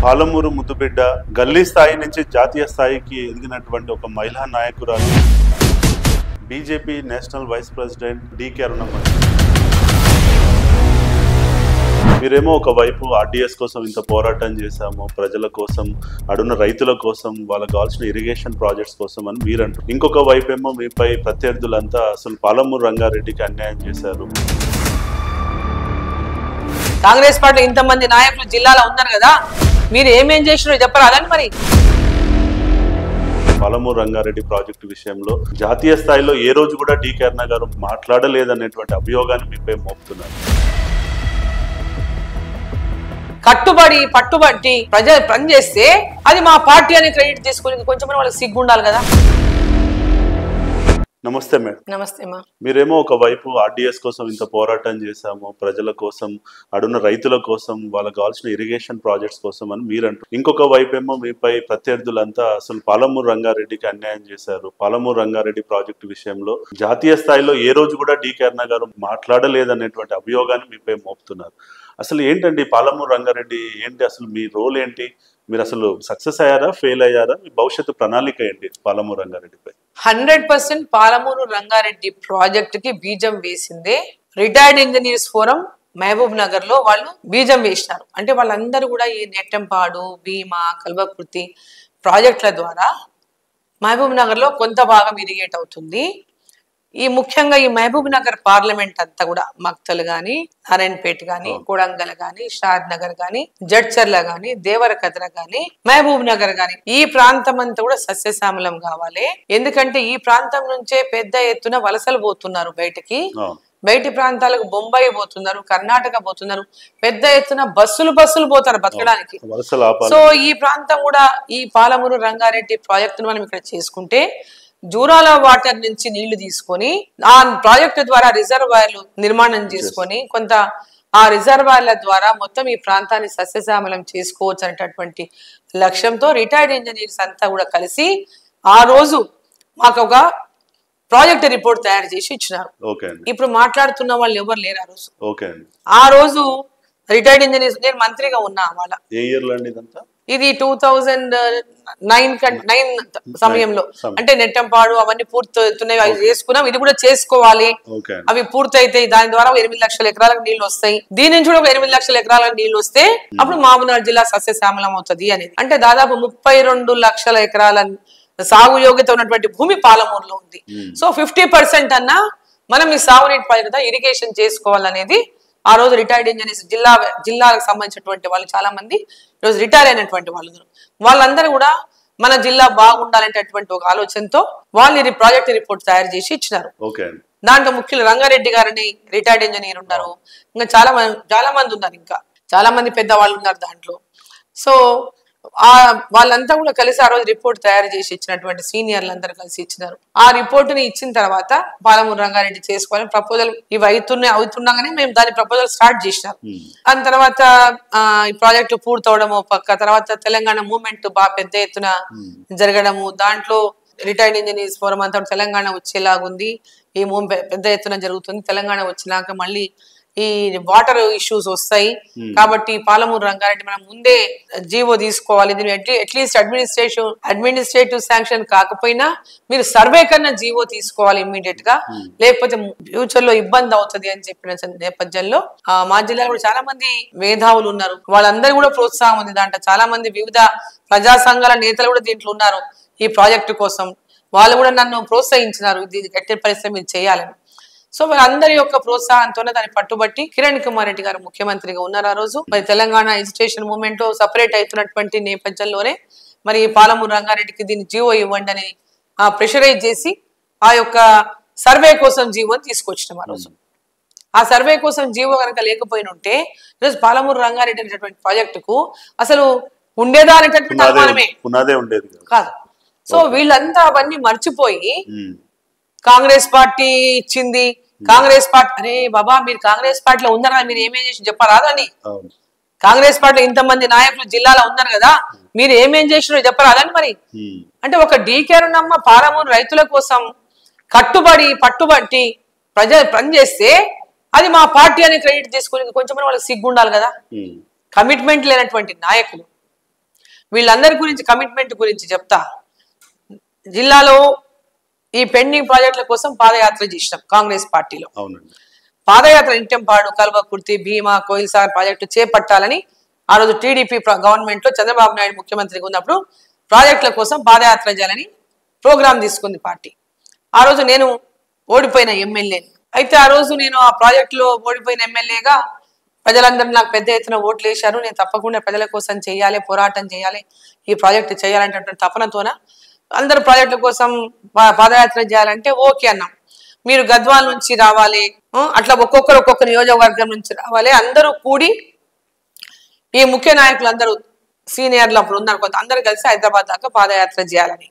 పాలమూరు ముద్దుబిడ్డ గల్లీ స్థాయి నుంచి జాతీయ స్థాయికి ఎదిగినటువంటి ఒక మహిళా నాయకురాలు BJP national vice president DK Arunamma. మీరేమో ఒకవైపు ఆర్డీఎస్ కోసం ఇంత పోరాటం చేశాము, ప్రజల కోసం, అడున్న రైతుల కోసం, వాళ్ళకి కావాల్సిన ఇరిగేషన్ ప్రాజెక్ట్స్ కోసం అని మీరంటారు. ఇంకొక వైపు ఏమో మీపై ప్రత్యర్థులంతా అసలు పాలమూరు రంగారెడ్డికి అన్యాయం చేశారు. కాంగ్రెస్ పార్టీ ఇంతమంది నాయకులు జిల్లాలో ఉన్నారు కదా, మీరు ఏమేం చేసినారో చెప్పరా అదని. మరి పాలమూరు రంగారెడ్డి ప్రాజెక్టు విషయంలో జాతీయ స్థాయిలో ఏ రోజు కూడా డికే అరుణ గారు మాట్లాడలేదనేటువంటి అభియోగాన్ని మీపై మోపుతున్నారు. కట్టుబడి పట్టుబట్టి ప్రజలు పనిచేస్తే అది మా పార్టీ అని క్రెడిట్ తీసుకుని కొంచెం వాళ్ళకి సిగ్గు ఉండాలి కదా. నమస్తే మేడం. నమస్తే మా. మీరేమో ఒకవైపు ఆర్డీఎస్ కోసం ఇంత పోరాటం చేశాము, ప్రజల కోసం, అడున్న రైతుల కోసం, వాళ్ళకి కావాల్సిన ఇరిగేషన్ ప్రాజెక్ట్స్ కోసం అని మీరంటారు. ఇంకొక వైపు ఏమో మీపై ప్రత్యర్థులంతా అసలు పాలమూరు రంగారెడ్డికి అన్యాయం చేశారు. పాలమూరు రంగారెడ్డి ప్రాజెక్టు విషయంలో జాతీయ స్థాయిలో ఏ రోజు కూడా డికే అరుణ గారు మాట్లాడలేదనేటువంటి అభియోగాన్ని మీపై మోపుతున్నారు. అసలు ఏంటండి పాలమూరు రంగారెడ్డి ఏంటి, అసలు మీ రోల్ ఏంటి, మీరు అసలు సక్సెస్ అయ్యారా, ఫెయిల్ అయ్యారా, మీ భవిష్యత్తు ప్రణాళిక ఏంటి పాలమూరు రంగారెడ్డిపై? 100% పాలమూరు రంగారెడ్డి ప్రాజెక్ట్ కి బీజం వేసిందే retired engineers forum Mahabubnagar లో వాళ్ళు బీజం వేసినారు. అంటే వాళ్ళందరూ కూడా ఈ నెట్టంపాడు, భీమా, కల్వకుర్తి ప్రాజెక్టుల ద్వారా మహబూబ్ నగర్ లో కొంత భాగం ఇరిగేట్ అవుతుంది. ఈ ముఖ్యంగా ఈ మహబూబ్ నగర్ పార్లమెంట్ అంతా కూడా మక్తల్ గాని, నారాయణపేట గాని, కొడంగల్ గాని, షాద్ నగర్ గాని, జడ్చర్ల గాని, దేవరకద్ర గాని, మహబూబ్ నగర్ గాని ఈ ప్రాంతం అంతా కూడా సస్యశ్యామలం కావాలి. ఎందుకంటే ఈ ప్రాంతం నుంచే పెద్ద ఎత్తున వలసలు పోతున్నారు బయటికి. బయటి ప్రాంతాలకు బొంబాయి పోతున్నారు, కర్ణాటక పోతున్నారు, పెద్ద ఎత్తున బస్సులు పోతారు బతకడానికి. సో ఈ ప్రాంతం కూడా ఈ పాలమూరు రంగారెడ్డి ప్రాజెక్టును మనం ఇక్కడ చేసుకుంటే జూరాల వాటర్ నుంచి నీళ్లు తీసుకొని ఆ ప్రాజెక్టు ద్వారా రిజర్వాయర్లు నిర్మాణం చేసుకొని కొంత ఆ రిజర్వాయర్ల ద్వారా మొత్తం ఈ ప్రాంతాన్ని సస్యశ్యామలం చేసుకోవచ్చు అనేటటువంటి లక్ష్యంతో రిటైర్డ్ ఇంజనీర్స్ అంతా కూడా కలిసి ఆ రోజు మాకు ఒక ప్రాజెక్ట్ రిపోర్ట్ తయారు చేసి ఇచ్చినారు. ఇప్పుడు మాట్లాడుతున్న వాళ్ళు ఎవరు లేరు ఆ రోజు. ఆ రోజు రిటైర్డ్ ఇంజనీర్స్, నేను మంత్రిగా ఉన్నా వాళ్ళ. ఇది 2009 సమయంలో, అంటే నెట్టంపాడు అవన్నీ పూర్తవుతున్నాయి, అవి చేసుకున్నాం. ఇది కూడా చేసుకోవాలి, అవి పూర్తయితే దాని ద్వారా 8 లక్షల ఎకరాలకు నీళ్లు వస్తాయి. దీని నుంచి కూడా 8 లక్షల ఎకరాలకు నీళ్లు వస్తే అప్పుడు మహబూబ్నగర్ జిల్లా సస్యశ్యామలం అవుతుంది అనేది. అంటే దాదాపు 32 లక్షల ఎకరాల సాగు యోగ్యత ఉన్నటువంటి భూమి పాలమూరులో ఉంది. సో 50% అన్నా మనం ఈ సాగునీటి ప్రాజెక్ట్ ఇరిగేషన్ చేసుకోవాలనేది ఆ రోజు రిటైర్డ్ ఇంజనీర్స్ జిల్లాలకు సంబంధించినటువంటి వాళ్ళు చాలా మంది ఈరోజు రిటైర్ అయినటువంటి వాళ్ళందరూ కూడా మన జిల్లా బాగుండాలనేటటువంటి ఒక ఆలోచనతో వాళ్ళు ఈ ప్రాజెక్ట్ రిపోర్ట్ తయారు చేసి ఇచ్చినారు. దాంట్లో ముఖ్యులు రంగారెడ్డి గారిని రిటైర్డ్ ఇంజనీర్ ఉన్నారు, ఇంకా చాలా మంది ఉన్నారు, ఇంకా చాలా మంది పెద్దవాళ్ళు ఉన్నారు దాంట్లో. సో వాళ్ళంతా కూడా కలిసి ఆ రోజు రిపోర్ట్ తయారు చేసి ఇచ్చినటువంటి సీనియర్లు అందరూ కలిసి ఇచ్చినారు. ఆ రిపోర్టుని ఇచ్చిన తర్వాత పాలమూరు రంగారెడ్డి చేసుకోవాలని ప్రపోజల్ ఇవి అవుతుండగానే మేము దాని ప్రపోజల్ స్టార్ట్ చేసినాం. దాని తర్వాత ఈ ప్రాజెక్టు పూర్తవడము పక్క తర్వాత తెలంగాణ మూవ్మెంట్ బాగా పెద్ద ఎత్తున జరగడము, దాంట్లో రిటైర్డ్ ఇంజనీర్స్ ఫోరం అంతా తెలంగాణ వచ్చేలాగుంది. ఈ మూవ్మెంట్ పెద్ద ఎత్తున జరుగుతుంది. తెలంగాణ వచ్చినాక మళ్ళీ ఈ వాటర్ ఇష్యూస్ వస్తాయి కాబట్టి పాలమూరు రంగారెడ్డి మనం ముందే జీవో తీసుకోవాలి. దీని అట్లీస్ట్ అడ్మినిస్ట్రేటివ్ శాంక్షన్ కాకపోయినా మీరు సర్వే కన్నా జీవో తీసుకోవాలి ఇమ్మీడియట్ గా, లేకపోతే ఫ్యూచర్ లో ఇబ్బంది అవుతుంది అని చెప్పిన నేపథ్యంలో మా జిల్లాలో కూడా చాలా మంది మేధావులు ఉన్నారు, వాళ్ళందరూ కూడా ప్రోత్సాహం ఉంది. దాంట్లో చాలా మంది వివిధ ప్రజా సంఘాల నేతలు కూడా దీంట్లో ఉన్నారు. ఈ ప్రాజెక్టు కోసం వాళ్ళు కూడా నన్ను ప్రోత్సహించినారు, దీన్ని కట్టే పరిస్థితి మీరు చేయాలని. సో వాళ్ళందరి యొక్క ప్రోత్సాహంతోనే దాన్ని పట్టుబట్టి కిరణ్ కుమార్ రెడ్డి గారు ముఖ్యమంత్రిగా ఉన్నారు ఆ రోజు. మరి తెలంగాణ ఎడ్యుకేషన్ మూవ్మెంట్ సపరేట్ అవుతున్నటువంటి నేపథ్యంలోనే మరి పాలమూరు రంగారెడ్డికి దీన్ని జీవో ఇవ్వండి అని ప్రెషరైజ్ చేసి ఆ యొక్క సర్వే కోసం జీవో తీసుకొచ్చినాం ఆ రోజు. ఆ సర్వే కోసం జీవో కనుక లేకపోయిన ఉంటే ఈరోజు పాలమూరు రంగారెడ్డి అనేటటువంటి ప్రాజెక్టుకు అసలు ఉండేదా అనేటటువంటి అనుమానమే కాదు. సో వీళ్ళంతా అవన్నీ మర్చిపోయి కాంగ్రెస్ పార్టీ ఇచ్చింది, కాంగ్రెస్ పార్టీ, అరే బాబా మీరు కాంగ్రెస్ పార్టీలో ఉన్నారా, మీరు ఏమేం చేసి చెప్పరాదని. కాంగ్రెస్ పార్టీలో ఇంతమంది నాయకులు జిల్లాలో ఉన్నారు కదా, మీరు ఏమేం చేసినారో చెప్పరాదని. మరి అంటే ఒక డికే అరుణమ్మ పాలమూరు రైతుల కోసం కట్టుబడి పట్టుబట్టి ప్రజలు పనిచేస్తే అది మా పార్టీ అని క్రెడిట్ తీసుకుని కొంచెం వాళ్ళకి సిగ్గు ఉండాలి కదా. కమిట్మెంట్ లేనటువంటి నాయకులు వీళ్ళందరి గురించి కమిట్మెంట్ గురించి చెప్తా. జిల్లాలో ఈ పెండింగ్ ప్రాజెక్టుల కోసం పాదయాత్ర చేసినాం కాంగ్రెస్ పార్టీలో. పాదయాత్ర ఇంటెంపాడు, కల్వకుర్తి, భీమా, కోయిల్సాగర్ ప్రాజెక్టు చేపట్టాలని ఆ రోజు టీడీపీ గవర్నమెంట్ లో చంద్రబాబు నాయుడు ముఖ్యమంత్రిగా ఉన్నప్పుడు ప్రాజెక్టుల కోసం పాదయాత్ర చేయాలని ప్రోగ్రాం తీసుకుంది పార్టీ. ఆ రోజు నేను ఓడిపోయిన ఎమ్మెల్యేని. అయితే ఆ రోజు నేను ఆ ప్రాజెక్టులో ఓడిపోయిన ఎమ్మెల్యేగా ప్రజలందరూ నాకు పెద్ద ఎత్తున ఓట్లు వేశారు. నేను తప్పకుండా ప్రజల కోసం చేయాలి, పోరాటం చేయాలి, ఈ ప్రాజెక్టు చేయాలంటే తపనతోన అందరు ప్రాజెక్టుల కోసం పాదయాత్ర చేయాలంటే ఓకే అన్నాం. మీరు గద్వాల నుంచి రావాలి, అట్లా ఒక్కొక్క నియోజకవర్గం నుంచి రావాలి, అందరూ కూడి ఈ ముఖ్య నాయకులు అందరూ సీనియర్లు అప్పుడు ఉన్నారు కొంత, అందరూ కలిసి హైదరాబాద్ దాకా పాదయాత్ర చేయాలని.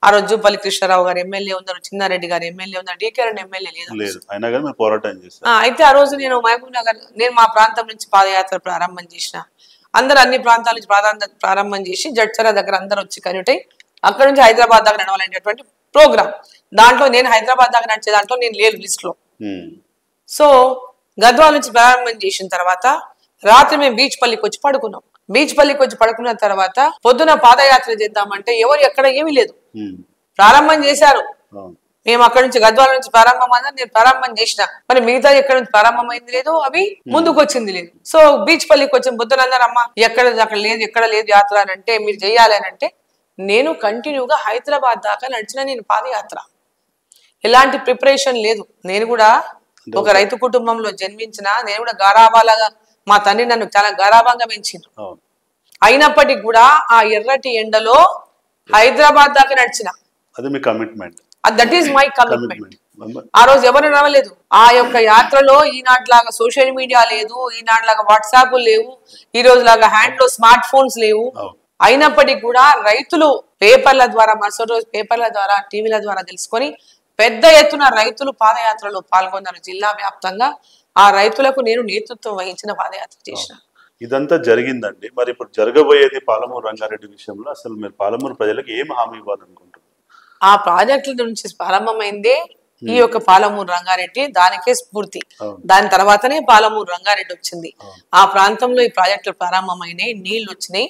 ఆ రోజు జూపల్లి కృష్ణారావు గారు ఎమ్మెల్యే ఉన్నారు, చిన్నారెడ్డి గారు ఎమ్మెల్యే ఉన్నారు, డీకేరన్ ఎమ్మెల్యే లేదు. అయితే ఆ రోజు నేను మహబూబ్ నగర్, నేను మా ప్రాంతం నుంచి పాదయాత్ర ప్రారంభం చేసిన. అందరు అన్ని ప్రాంతాల నుంచి ప్రారంభం చేసి జడ్చర దగ్గర అందరు వచ్చి కనుటై అక్కడ నుంచి హైదరాబాద్ దాకా నడవాలనేటటువంటి ప్రోగ్రామ్. దాంట్లో నేను హైదరాబాద్ దాకా నడిచే దాంట్లో నేను లేను లిస్ట్ లో. సో గద్వాల నుంచి ప్రారంభం చేసిన తర్వాత రాత్రి మేము బీచ్ పల్లికి వచ్చి పడుకున్నాం. బీచ్ పల్లికి వచ్చి పడుకున్న తర్వాత పొద్దున పాదయాత్ర చేద్దామంటే ఎవరు ఎక్కడ ఏమీ లేదు. ప్రారంభం చేశారు, మేము అక్కడ నుంచి గద్వాల నుంచి ప్రారంభం అన్నారు, నేను ప్రారంభం చేసిన. మరి మిగతా ఎక్కడ నుంచి ప్రారంభమైంది లేదు, అవి ముందుకు వచ్చింది లేదు. సో బీచ్ పల్లికి వచ్చిన పొద్దున అన్నారు, అమ్మ అక్కడ లేదు, ఎక్కడ లేదు యాత్ర అని అంటే, మీరు చెయ్యాలి అని అంటే నేను కంటిన్యూగా హైదరాబాద్ దాకా నడిచిన నేను పాదయాత్ర. ఎలాంటి ప్రిపరేషన్ లేదు. నేను కూడా ఒక రైతు కుటుంబంలో జన్మించిన, నేను కూడా గారాబాలాగా మా తండ్రి నన్ను చాలా గారాభంగా పెంచిండు. అయినప్పటికీ కూడా ఆ ఎర్రటి ఎండలో హైదరాబాద్ దాకా నడిచిన. That is my commitment. ఆ రోజు ఎవరు నడవలేదు. ఆ యొక్క యాత్రలో ఈనాటిలాగా సోషల్ మీడియా లేదు, ఈనాటిలాగా వాట్సాప్ లేవు, ఈ రోజు లాగా హ్యాండ్ లో స్మార్ట్ ఫోన్స్ లేవు. అయినప్పటికీ కూడా రైతులు పేపర్ల ద్వారా, మరుసటి రోజు పేపర్ల ద్వారా, టీవీల ద్వారా తెలుసుకొని పెద్ద ఎత్తున రైతులు పాదయాత్రలో పాల్గొన్నారు జిల్లా వ్యాప్తంగా. ఆ రైతులకు నేను నేతృత్వం వహించిన పాదయాత్ర చేసిన. ఇదంతా జరిగిందండి. మరి ఇప్పుడు జరగబోయేది పాలమూరు రంగారెడ్డి విషయంలో అసలు మీరు పాలమూరు ప్రజలకు ఏం హామీ ఇవ్వాలనుకుంటున్నారు? ఆ ప్రాజెక్టుల నుంచి ప్రారంభమైందే ఈ యొక్క పాలమూరు రంగారెడ్డి, దానికే స్ఫూర్తి. దాని తర్వాతనే పాలమూరు రంగారెడ్డి వచ్చింది. ఆ ప్రాంతంలో ఈ ప్రాజెక్టులు ప్రారంభమైనాయి, నీళ్లు వచ్చినాయి.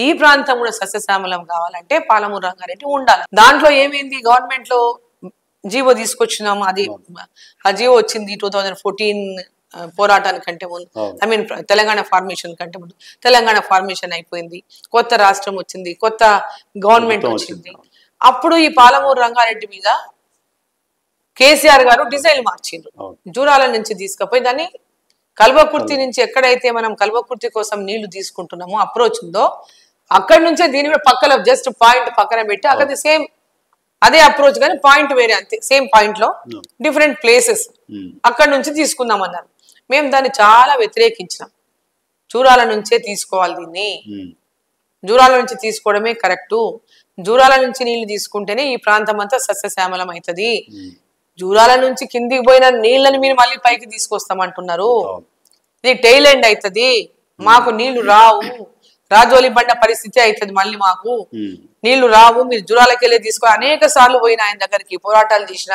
ఈ ప్రాంతం కూడా సస్యశ్యామలం కావాలంటే పాలమూరు రంగారెడ్డి ఉండాలి. దాంట్లో ఏమైంది, గవర్నమెంట్ లో జీవో తీసుకొచ్చినాము. అది ఆ జీవో వచ్చింది 2014 పోరాటానికంటే ముందు, ఐ మీన్ తెలంగాణ ఫార్మేషన్ కంటే ముందు. తెలంగాణ ఫార్మేషన్ అయిపోయింది, కొత్త రాష్ట్రం వచ్చింది, కొత్త గవర్నమెంట్ వచ్చింది. అప్పుడు ఈ పాలమూరు రంగారెడ్డి మీద కేసీఆర్ గారు డిజైన్ మార్చిండ్రు. జూరాల నుంచి తీసుకుపోయి దాన్ని కల్వకుర్తి నుంచి, ఎక్కడైతే మనం కల్వకుర్తి కోసం నీళ్లు తీసుకుంటున్నామో అప్రోచ్ ఉందో అక్కడి నుంచే దీని మీద పక్కన జస్ట్ పాయింట్ పక్కన పెట్టి అక్కడ సేమ్ అదే అప్రోచ్ కానీ పాయింట్ వేరే, అంతే సేమ్ పాయింట్ లో డిఫరెంట్ ప్లేసెస్ అక్కడ నుంచి తీసుకుందాం అన్నారు. మేము దాన్ని చాలా వ్యతిరేకించినాం. జూరాల నుంచే తీసుకోవాలి, దీన్ని జూరాల నుంచి తీసుకోవడమే కరెక్టు. జూరాల నుంచి నీళ్లు తీసుకుంటేనే ఈ ప్రాంతం అంతా సస్యశ్యామలం అవుతుంది. జూరాల నుంచి కిందికి పోయిన నీళ్ళని మీరు మళ్ళీ పైకి తీసుకొస్తామంటున్నారు, ఇది టైల్ ఎండ్ అవుతుంది, మాకు నీళ్లు రావు, రాజోలి బండ పరిస్థితి అవుతుంది, మళ్ళీ మాకు నీళ్లు రావు, మీరు జూరాలకి వెళ్ళి తీసుకో. అనేక సార్లు పోయిన ఆయన దగ్గరికి, పోరాటాలు చేసిన,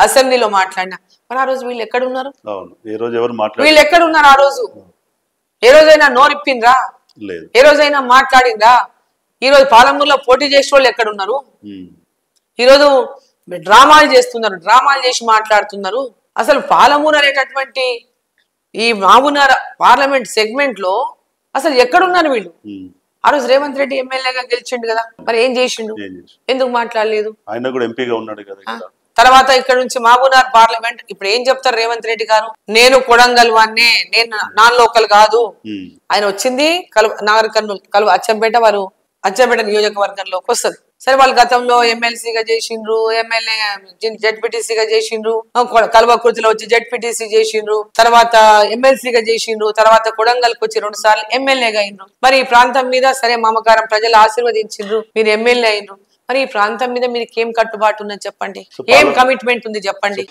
అసెంబ్లీలో మాట్లాడినా. మరి ఆ రోజు వీళ్ళు ఎక్కడున్నారు? వీళ్ళు ఎక్కడున్నారు? ఆ రోజు ఏ రోజైనా నోరిప్పిండ్రా? ఏ రోజైనా మాట్లాడిండ్రా? ఈ రోజు పాలమూరులో పోటీ చేసే వాళ్ళు ఎక్కడున్నారు? ఈరోజు డ్రామాలు చేస్తున్నారు, డ్రామాలు చేసి మాట్లాడుతున్నారు. అసలు పాలమూరు అనేటటువంటి ఈ మహబూబ్నగర్ పార్లమెంట్ సెగ్మెంట్ లో అసలు ఎక్కడున్నారు వీళ్ళు? ఆ రోజు రేవంత్ రెడ్డి ఎమ్మెల్యేగా గెలిచిండు కదా, మరి ఏం చేసిండు? ఎందుకు మాట్లాడలేదు? ఆయన కూడా ఎంపీగా ఉన్నాడు కదా. తర్వాత ఇక్కడ నుంచి మహబూబ్నగర్ పార్లమెంట్ ఇప్పుడు ఏం చెప్తారు రేవంత్ రెడ్డి గారు? నేను కొడంగల్ వాన్నే, నేను నాన్ లోకల్ కాదు. ఆయన వచ్చింది నాగర్ కర్నూలు అచ్చంపేట, వారు అచ్చంపేట నియోజకవర్గంలోకి వస్తుంది. సరే, వాళ్ళు గతంలో ఎమ్మెల్సీగా చేసిండ్రు, ఎమ్మెల్యే జెడ్పీటీసీగా చేసిండ్రు, కల్వకుర్తిలో వచ్చి జెడ్పీటీసీ చేసిండ్రు, తర్వాత ఎమ్మెల్సీగా చేసిండ్రు, తర్వాత కొడంగల్కి వచ్చి 2 సార్లు ఎమ్మెల్యేగా అయినరు. మరి ఈ ప్రాంతం మీద సరే మమకారం, ప్రజలు ఆశీర్వదించిండ్రు, మీరు ఎమ్మెల్యే అయినరు. మరి ఈ ప్రాంతం మీద మీకు ఏం కట్టుబాటు ఉన్నది చెప్పండి, ఏం కమిట్మెంట్ ఉంది చెప్పండి.